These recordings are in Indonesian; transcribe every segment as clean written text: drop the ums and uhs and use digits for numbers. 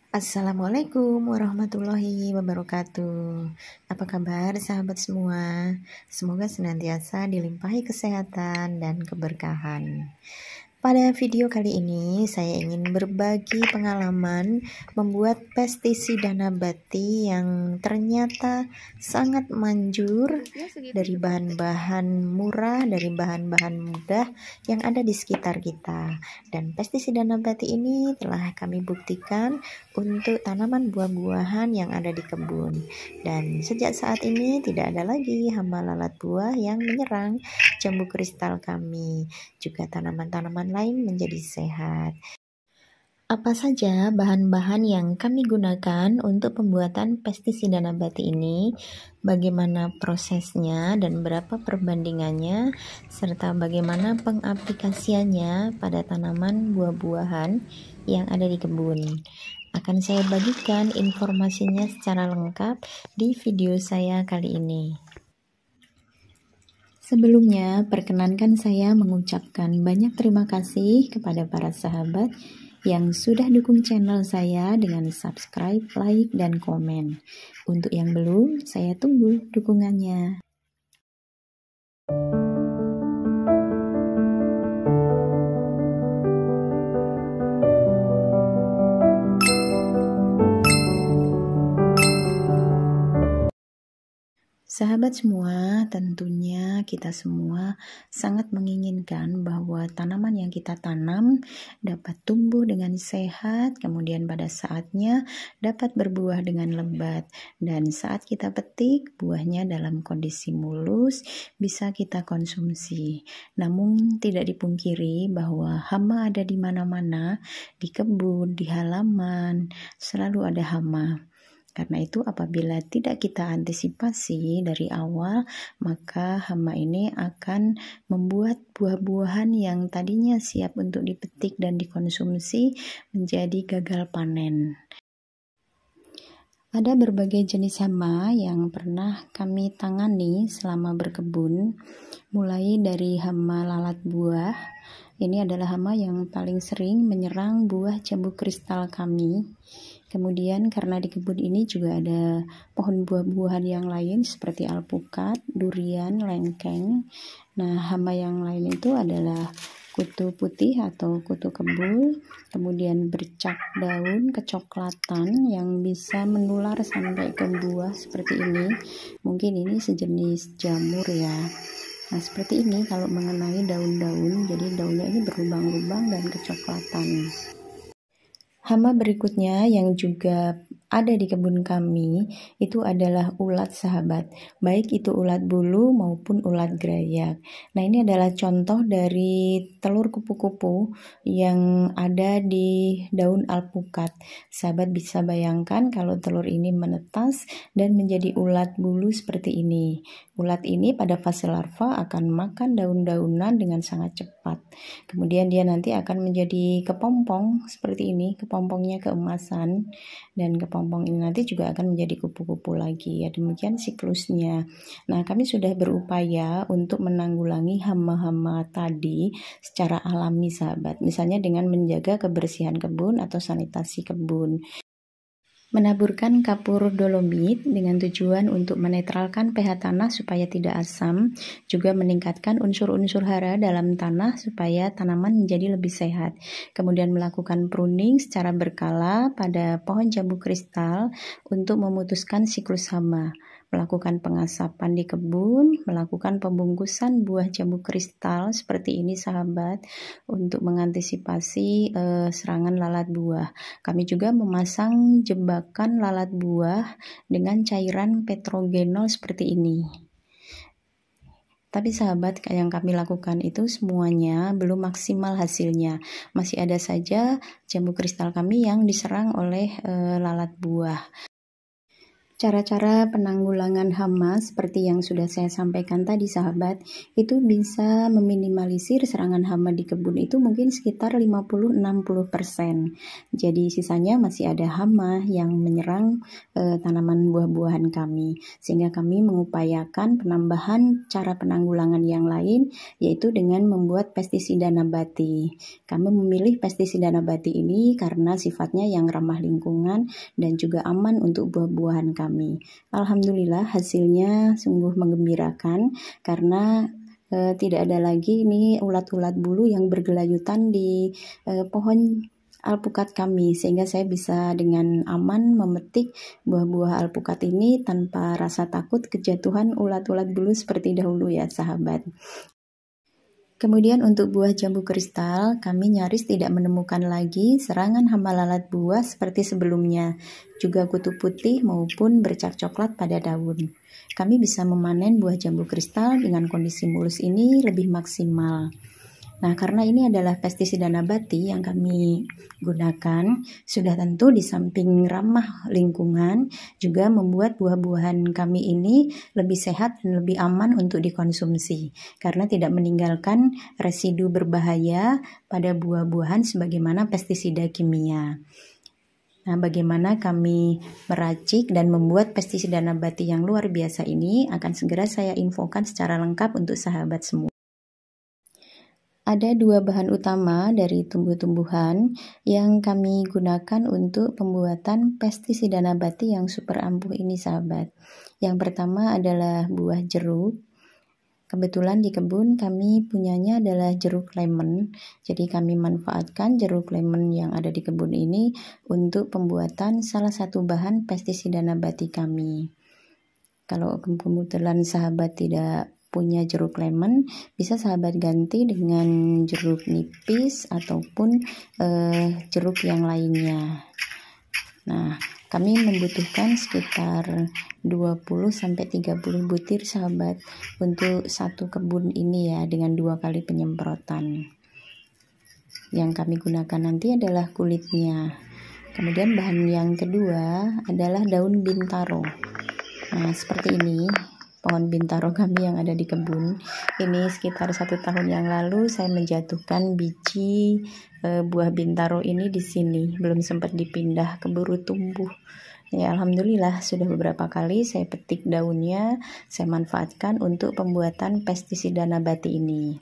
Assalamualaikum warahmatullahi wabarakatuh. Apa kabar sahabat semua? Semoga senantiasa dilimpahi kesehatan dan keberkahan. Pada video kali ini saya ingin berbagi pengalaman membuat pestisida nabati yang ternyata sangat manjur dari bahan-bahan murah, dari bahan-bahan mudah yang ada di sekitar kita. Dan pestisida nabati ini telah kami buktikan untuk tanaman buah-buahan yang ada di kebun. Dan sejak saat ini tidak ada lagi hama lalat buah yang menyerang jambu kristal kami. Juga tanaman-tanaman lain menjadi sehat. Apa saja bahan-bahan yang kami gunakan untuk pembuatan pestisida nabati ini, bagaimana prosesnya dan berapa perbandingannya, serta bagaimana pengaplikasiannya pada tanaman buah-buahan yang ada di kebun. Akan saya bagikan informasinya secara lengkap di video saya kali ini. Sebelumnya, perkenankan saya mengucapkan banyak terima kasih kepada para sahabat yang sudah dukung channel saya dengan subscribe, like, dan komen. Untuk yang belum, saya tunggu dukungannya. Sahabat semua, tentunya kita semua sangat menginginkan bahwa tanaman yang kita tanam dapat tumbuh dengan sehat, kemudian pada saatnya dapat berbuah dengan lebat, dan saat kita petik, buahnya dalam kondisi mulus bisa kita konsumsi. Namun tidak dipungkiri bahwa hama ada di mana-mana, di kebun, di halaman, selalu ada hama. Karena itu apabila tidak kita antisipasi dari awal, maka hama ini akan membuat buah-buahan yang tadinya siap untuk dipetik dan dikonsumsi menjadi gagal panen. Ada berbagai jenis hama yang pernah kami tangani selama berkebun, mulai dari hama lalat buah. Ini adalah hama yang paling sering menyerang buah jambu kristal kami. Kemudian karena di kebun ini juga ada pohon buah-buahan yang lain seperti alpukat, durian, lengkeng. Nah, hama yang lain itu adalah kutu putih atau kutu kebul, kemudian bercak daun kecoklatan yang bisa menular sampai ke buah seperti ini. Mungkin ini sejenis jamur ya. Nah, seperti ini kalau mengenai daun-daun, jadi daunnya ini berlubang-lubang dan kecoklatan. Hama berikutnya yang juga ada di kebun kami itu adalah ulat sahabat, baik itu ulat bulu maupun ulat gerayak. Nah, ini adalah contoh dari telur kupu-kupu yang ada di daun alpukat. Sahabat bisa bayangkan kalau telur ini menetas dan menjadi ulat bulu seperti ini. Ulat ini pada fase larva akan makan daun-daunan dengan sangat cepat. Kemudian dia nanti akan menjadi kepompong seperti ini, kepompongnya keemasan, dan kepompong ini nanti juga akan menjadi kupu-kupu lagi. Ya, demikian siklusnya. Nah, kami sudah berupaya untuk menanggulangi hama-hama tadi secara alami sahabat. Misalnya dengan menjaga kebersihan kebun atau sanitasi kebun. Menaburkan kapur dolomit dengan tujuan untuk menetralkan pH tanah supaya tidak asam, juga meningkatkan unsur-unsur hara dalam tanah supaya tanaman menjadi lebih sehat. Kemudian melakukan pruning secara berkala pada pohon jambu kristal untuk memutuskan siklus hama. Melakukan pengasapan di kebun, melakukan pembungkusan buah jambu kristal seperti ini sahabat untuk mengantisipasi serangan lalat buah. Kami juga memasang jebakan lalat buah dengan cairan petrogenol seperti ini. Tapi sahabat, yang kami lakukan itu semuanya belum maksimal hasilnya. Masih ada saja jambu kristal kami yang diserang oleh lalat buah. Cara-cara penanggulangan hama seperti yang sudah saya sampaikan tadi sahabat, itu bisa meminimalisir serangan hama di kebun itu mungkin sekitar 50-60%. Jadi sisanya masih ada hama yang menyerang tanaman buah-buahan kami. Sehingga kami mengupayakan penambahan cara penanggulangan yang lain, yaitu dengan membuat pestisida nabati. Kami memilih pestisida nabati ini karena sifatnya yang ramah lingkungan dan juga aman untuk buah-buahan kami. Alhamdulillah hasilnya sungguh menggembirakan karena tidak ada lagi ini ulat-ulat bulu yang bergelayutan di pohon alpukat kami, sehingga saya bisa dengan aman memetik buah-buah alpukat ini tanpa rasa takut kejatuhan ulat-ulat bulu seperti dahulu ya sahabat. Kemudian untuk buah jambu kristal, kami nyaris tidak menemukan lagi serangan hama lalat buah seperti sebelumnya, juga kutu putih maupun bercak coklat pada daun. Kami bisa memanen buah jambu kristal dengan kondisi mulus ini lebih maksimal. Nah, karena ini adalah pestisida nabati yang kami gunakan, sudah tentu di samping ramah lingkungan, juga membuat buah-buahan kami ini lebih sehat dan lebih aman untuk dikonsumsi, karena tidak meninggalkan residu berbahaya pada buah-buahan sebagaimana pestisida kimia. Nah, bagaimana kami meracik dan membuat pestisida nabati yang luar biasa ini akan segera saya infokan secara lengkap untuk sahabat semua. Ada dua bahan utama dari tumbuh-tumbuhan yang kami gunakan untuk pembuatan pestisida nabati yang super ampuh ini sahabat. Yang pertama adalah buah jeruk. Kebetulan di kebun kami punyanya adalah jeruk lemon. Jadi kami manfaatkan jeruk lemon yang ada di kebun ini untuk pembuatan salah satu bahan pestisida nabati kami. Kalau kebetulan sahabat tidak punya jeruk lemon, bisa sahabat ganti dengan jeruk nipis ataupun jeruk yang lainnya. Nah, kami membutuhkan sekitar 20-30 butir sahabat untuk satu kebun ini ya, dengan 2 kali penyemprotan. Yang kami gunakan nanti adalah kulitnya. Kemudian bahan yang kedua adalah daun bintaro. Nah, seperti ini pohon bintaro kami yang ada di kebun. Ini sekitar 1 tahun yang lalu saya menjatuhkan biji buah bintaro ini di sini. Belum sempat dipindah, keburu tumbuh. Ya, alhamdulillah sudah beberapa kali saya petik daunnya, saya manfaatkan untuk pembuatan pestisida nabati ini.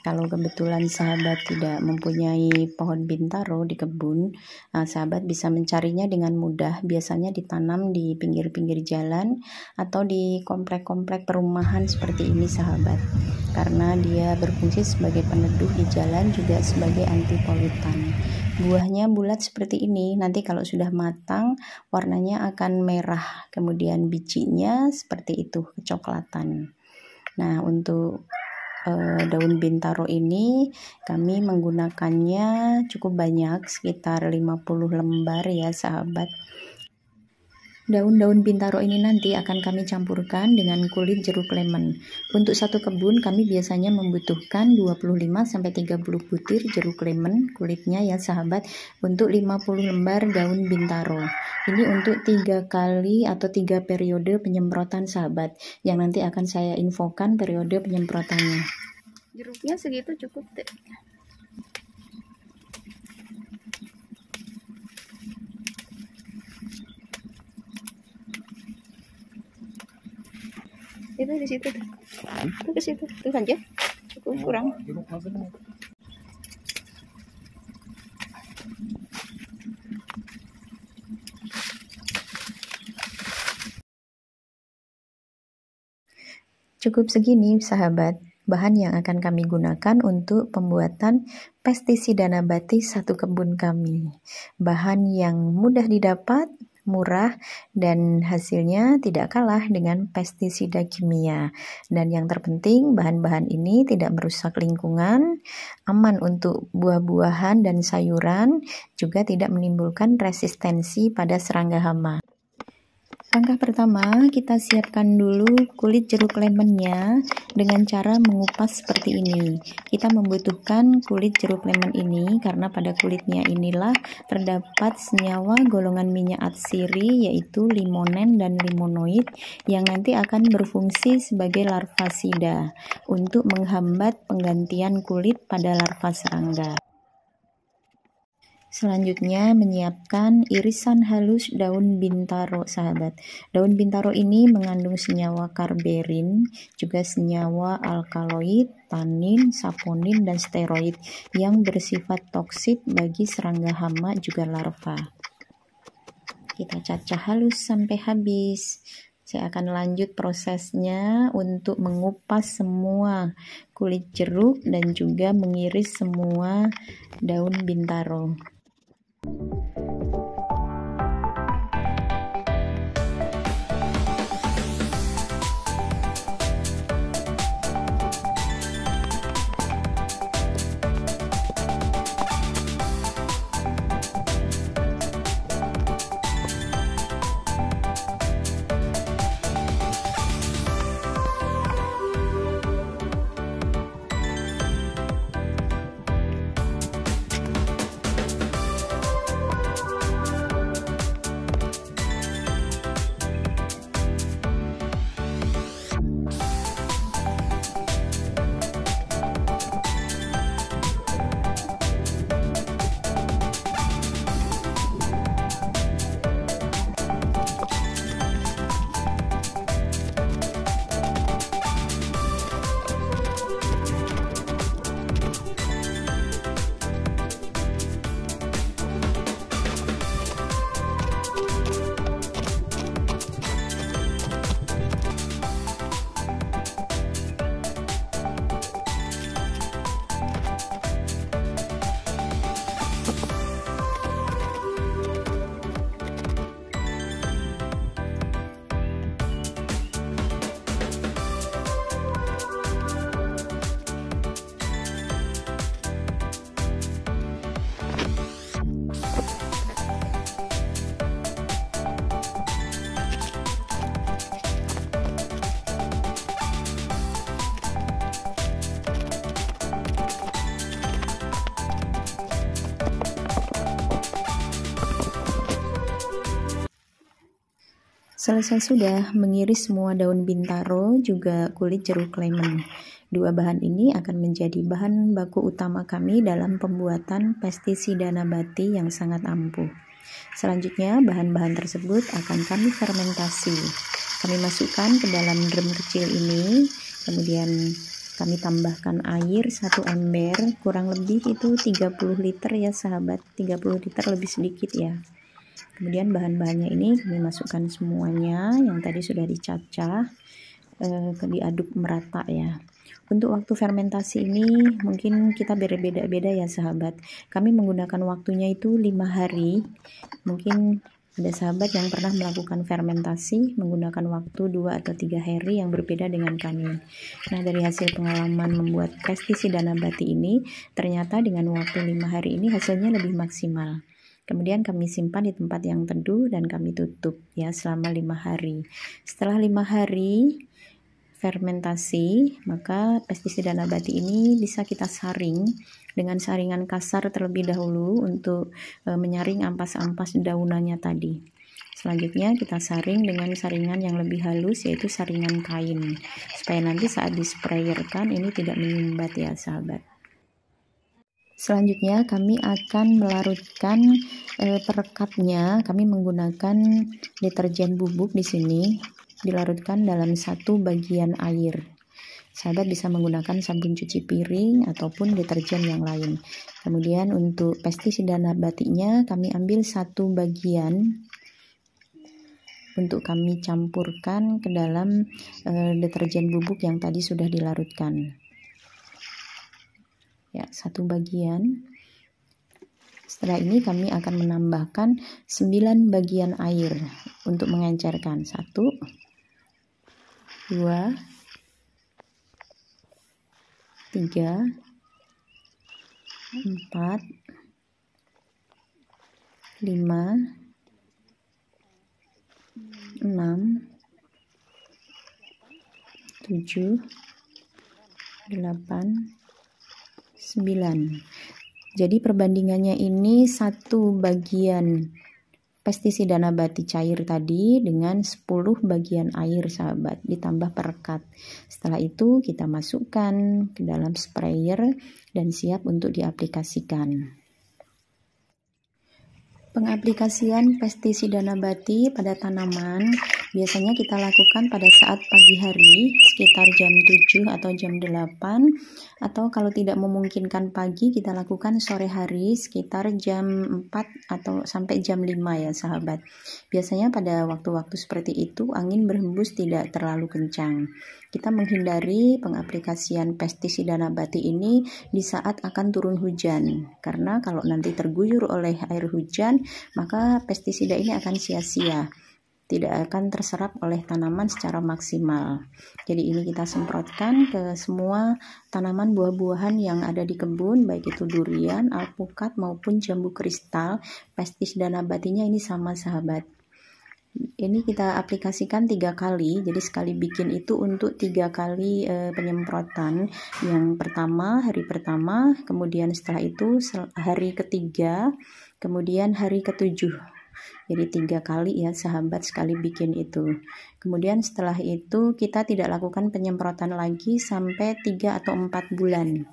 Kalau kebetulan sahabat tidak mempunyai pohon bintaro di kebun, sahabat bisa mencarinya dengan mudah. Biasanya ditanam di pinggir-pinggir jalan atau di komplek-komplek perumahan seperti ini sahabat. Karena dia berfungsi sebagai peneduh di jalan, juga sebagai anti polutan. Buahnya bulat seperti ini, nanti kalau sudah matang warnanya akan merah. Kemudian bijinya seperti itu, kecoklatan. Nah, untuk daun bintaro ini kami menggunakannya cukup banyak, sekitar 50 lembar ya sahabat. Daun-daun bintaro ini nanti akan kami campurkan dengan kulit jeruk lemon. Untuk satu kebun kami biasanya membutuhkan 25-30 butir jeruk lemon kulitnya ya sahabat, untuk 50 lembar daun bintaro. Ini untuk 3 kali atau 3 periode penyemprotan sahabat, yang nanti akan saya infokan periode penyemprotannya. Jeruknya segitu cukup deh. Itu di situ, itu ke situ, itu saja cukup kurang. Cukup segini sahabat bahan yang akan kami gunakan untuk pembuatan pestisida nabati satu kebun kami. Bahan yang mudah didapat, murah, dan hasilnya tidak kalah dengan pestisida kimia. Dan yang terpenting, bahan-bahan ini tidak merusak lingkungan, aman untuk buah-buahan dan sayuran, juga tidak menimbulkan resistensi pada serangga hama. Langkah pertama, kita siapkan dulu kulit jeruk lemonnya dengan cara mengupas seperti ini. Kita membutuhkan kulit jeruk lemon ini karena pada kulitnya inilah terdapat senyawa golongan minyak atsiri yaitu limonen dan limonoid yang nanti akan berfungsi sebagai larvasida untuk menghambat penggantian kulit pada larva serangga. Selanjutnya menyiapkan irisan halus daun bintaro, sahabat. Daun bintaro ini mengandung senyawa karberin, juga senyawa alkaloid, tanin, saponin, dan steroid yang bersifat toksik bagi serangga hama juga larva. Kita cacah halus sampai habis. Saya akan lanjut prosesnya untuk mengupas semua kulit jeruk dan juga mengiris semua daun bintaro. Selesai sudah mengiris semua daun bintaro juga kulit jeruk lemon. Dua bahan ini akan menjadi bahan baku utama kami dalam pembuatan pestisida nabati yang sangat ampuh. Selanjutnya bahan-bahan tersebut akan kami fermentasi. Kami masukkan ke dalam drum kecil ini, kemudian kami tambahkan air 1 ember, kurang lebih itu 30 liter ya sahabat, 30 liter lebih sedikit ya. Kemudian bahan-bahannya ini kami masukkan semuanya yang tadi sudah dicacah, diaduk merata ya. Untuk waktu fermentasi ini mungkin kita berbeda-beda ya sahabat. Kami menggunakan waktunya itu 5 hari. Mungkin ada sahabat yang pernah melakukan fermentasi menggunakan waktu 2 atau 3 hari yang berbeda dengan kami. Nah, dari hasil pengalaman membuat pestisida nabati ini, ternyata dengan waktu 5 hari ini hasilnya lebih maksimal. Kemudian kami simpan di tempat yang teduh dan kami tutup ya selama 5 hari. Setelah 5 hari fermentasi, maka pestisida nabati ini bisa kita saring dengan saringan kasar terlebih dahulu untuk menyaring ampas-ampas daunannya tadi. Selanjutnya kita saring dengan saringan yang lebih halus yaitu saringan kain supaya nanti saat disprayerkan ini tidak menyumbat ya sahabat. Selanjutnya kami akan melarutkan perekatnya. Kami menggunakan deterjen bubuk di sini, dilarutkan dalam 1 bagian air. Sahabat bisa menggunakan sabun cuci piring ataupun deterjen yang lain. Kemudian untuk pestisida nabatinya kami ambil 1 bagian untuk kami campurkan ke dalam deterjen bubuk yang tadi sudah dilarutkan. Ya, 1 bagian. Setelah ini kami akan menambahkan 9 bagian air untuk mengencerkan. 1, 2, 3, 4, 5, 6, 7, 8, 9. Jadi perbandingannya ini 1 bagian pestisida nabati cair tadi dengan 10 bagian air, sahabat, ditambah perekat. Setelah itu kita masukkan ke dalam sprayer dan siap untuk diaplikasikan. Pengaplikasian pestisida nabati pada tanaman biasanya kita lakukan pada saat pagi hari sekitar jam 7 atau jam 8, atau kalau tidak memungkinkan pagi kita lakukan sore hari sekitar jam 4 atau sampai jam 5 ya sahabat. Biasanya pada waktu-waktu seperti itu angin berhembus tidak terlalu kencang. Kita menghindari pengaplikasian pestisida nabati ini di saat akan turun hujan, karena kalau nanti terguyur oleh air hujan maka pestisida ini akan sia-sia, tidak akan terserap oleh tanaman secara maksimal. Jadi ini kita semprotkan ke semua tanaman buah-buahan yang ada di kebun, baik itu durian, alpukat maupun jambu kristal. Pestisida nabatinya ini sama sahabat. Ini kita aplikasikan 3 kali, jadi sekali bikin itu untuk 3 kali penyemprotan. Yang pertama, hari pertama, kemudian setelah itu hari ketiga, kemudian hari ketujuh. Jadi 3 kali ya sahabat sekali bikin itu. Kemudian setelah itu kita tidak lakukan penyemprotan lagi sampai 3 atau 4 bulan.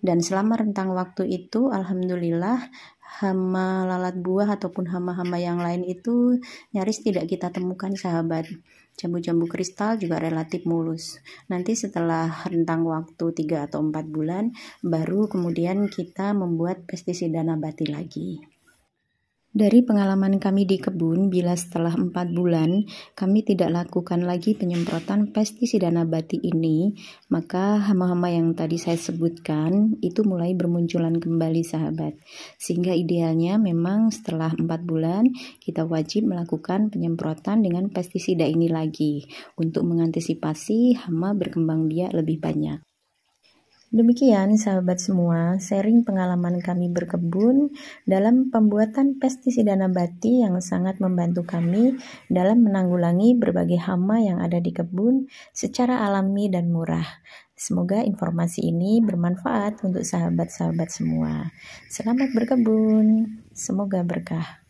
Dan selama rentang waktu itu alhamdulillah hama lalat buah ataupun hama-hama yang lain itu nyaris tidak kita temukan sahabat. Jambu-jambu kristal juga relatif mulus. Nanti setelah rentang waktu 3 atau 4 bulan baru kemudian kita membuat pestisida nabati lagi. Dari pengalaman kami di kebun, bila setelah 4 bulan kami tidak lakukan lagi penyemprotan pestisida nabati ini, maka hama-hama yang tadi saya sebutkan itu mulai bermunculan kembali sahabat. Sehingga idealnya memang setelah 4 bulan kita wajib melakukan penyemprotan dengan pestisida ini lagi untuk mengantisipasi hama berkembang biak lebih banyak. Demikian sahabat semua, sharing pengalaman kami berkebun dalam pembuatan pestisida nabati yang sangat membantu kami dalam menanggulangi berbagai hama yang ada di kebun secara alami dan murah. Semoga informasi ini bermanfaat untuk sahabat-sahabat semua. Selamat berkebun, semoga berkah.